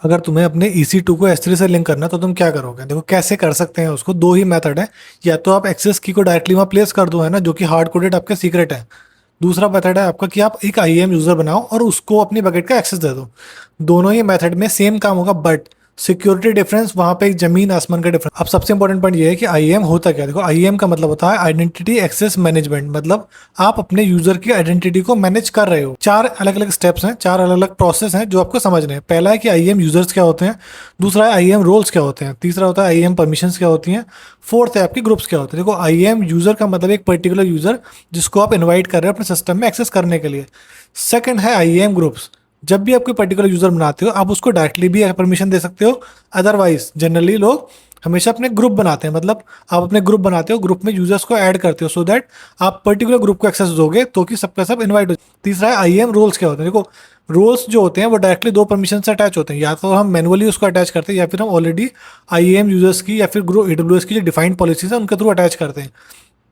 अगर तुम्हें अपने EC2 को S3 से लिंक करना है तो तुम क्या करोगे? देखो कैसे कर सकते हैं उसको, दो ही मेथड है। या तो आप एक्सेस की को डायरेक्टली वहाँ प्लेस कर दो, है ना, जो कि हार्ड कोडेड आपका सीक्रेट है। दूसरा मेथड है आपका कि आप एक IAM यूजर बनाओ और उसको अपनी बकेट का एक्सेस दे दो। दोनों ही मेथड में सेम काम होगा, बट सिक्योरिटी डिफरेंस वहां पे एक जमीन आसमान का डिफरेंस। अब सबसे इंपॉर्टेंट पॉइंट ये है कि IAM होता क्या है। देखो IAM का मतलब होता है आइडेंटिटी एक्सेस मैनेजमेंट। मतलब आप अपने यूजर की आइडेंटिटी को मैनेज कर रहे हो। चार अलग अलग स्टेप्स हैं, चार अलग अलग प्रोसेस हैं जो आपको समझने हैं। पहला है कि IAM यूजर्स क्या होते हैं। दूसरा है IAM रोल्स क्या होते हैं। तीसरा होता है IAM परमिशंस क्या होती हैं। फोर्थ है आपकी ग्रुप्स क्या होते हैं। देखो IAM यूजर का मतलब एक पर्टिकुलर यूजर जिसको आप इन्वाइट कर रहे हो अपने सिस्टम में एक्सेस करने के लिए। सेकंड है IAM ग्रुप्स। जब भी आप कोई पर्टिकुलर यूजर बनाते हो आप उसको डायरेक्टली भी परमिशन दे सकते हो। अदरवाइज जनरली लोग हमेशा अपने ग्रुप बनाते हैं। मतलब आप अपने ग्रुप बनाते हो, ग्रुप में यूजर्स को ऐड करते हो सो दैट आप पर्टिकुलर ग्रुप को एक्सेस दोगे तो कि सबका सब इन्वाइट हो। तीसरा है IAM रोल्स क्या होते हैं। देखो रोल्स जो होते हैं वो डायरेक्टली दो परमिशन से अटैच होते हैं। या तो हम मैनुअली उसको अटैच करते हैं या फिर हम ऑलरेडी IAM यूजर्स की या फिर ग्रुप AWS की जो डिफाइंड पॉलिसीज है उनके थ्रू अटैच करते हैं।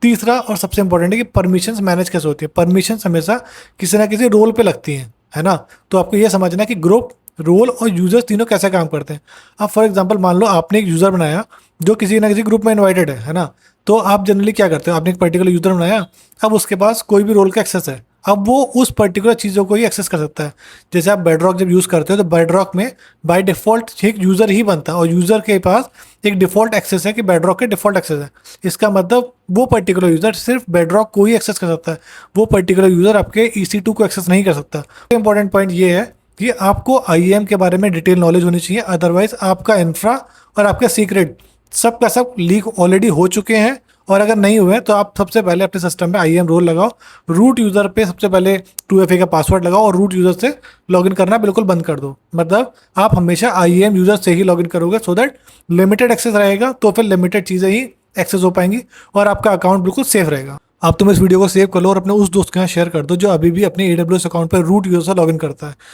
तीसरा और सबसे इंपॉर्टेंट है कि परमिशंस मैनेज कैसे होती है। परमिशंस हमेशा किसी ना किसी रोल पे लगती हैं, है ना। तो आपको ये समझना है कि ग्रुप, रोल और यूजर्स तीनों कैसे काम करते हैं। अब फॉर एग्जांपल मान लो आपने एक यूजर बनाया जो किसी ना किसी ग्रुप में इनवाइटेड है ना। तो आप जनरली क्या करते हो, आपने एक पर्टिकुलर यूजर बनाया, अब उसके पास कोई भी रोल का एक्सेस है, अब वो उस पर्टिकुलर चीज़ों को ही एक्सेस कर सकता है। जैसे आप बेडरॉक जब यूज़ करते हो तो बेडरॉक में बाय डिफॉल्ट एक यूज़र ही बनता है और यूज़र के पास एक डिफॉल्ट एक्सेस है कि बेडरॉक के डिफॉल्ट एक्सेस है। इसका मतलब वो पर्टिकुलर यूज़र सिर्फ बेडरॉक को ही एक्सेस कर सकता है। वो पर्टिकुलर यूज़र आपके EC2 को एक्सेस नहीं कर सकता। इंपॉर्टेंट पॉइंट ये है कि आपको IAM के बारे में डिटेल नॉलेज होनी चाहिए, अदरवाइज आपका इंफ्रा और आपका सीक्रेट सब का सब लीक ऑलरेडी हो चुके हैं। और अगर नहीं हुए तो आप सबसे पहले अपने सिस्टम में IAM रोल लगाओ। रूट यूज़र पे सबसे पहले 2FA का पासवर्ड लगाओ और रूट यूज़र से लॉगिन करना बिल्कुल बंद कर दो। मतलब आप हमेशा IAM यूज़र से ही लॉगिन करोगे सो दैट लिमिटेड एक्सेस रहेगा, तो फिर लिमिटेड चीज़ें ही एक्सेस हो पाएंगी और आपका अकाउंट बिल्कुल सेफ रहेगा। आप तुम इस वीडियो को सेव कर लो और अपने उस दोस्त के यहाँ शेयर कर दो जो अभी भी अपने AWS अकाउंट पर रूट यूज़र से लॉगिन करता है।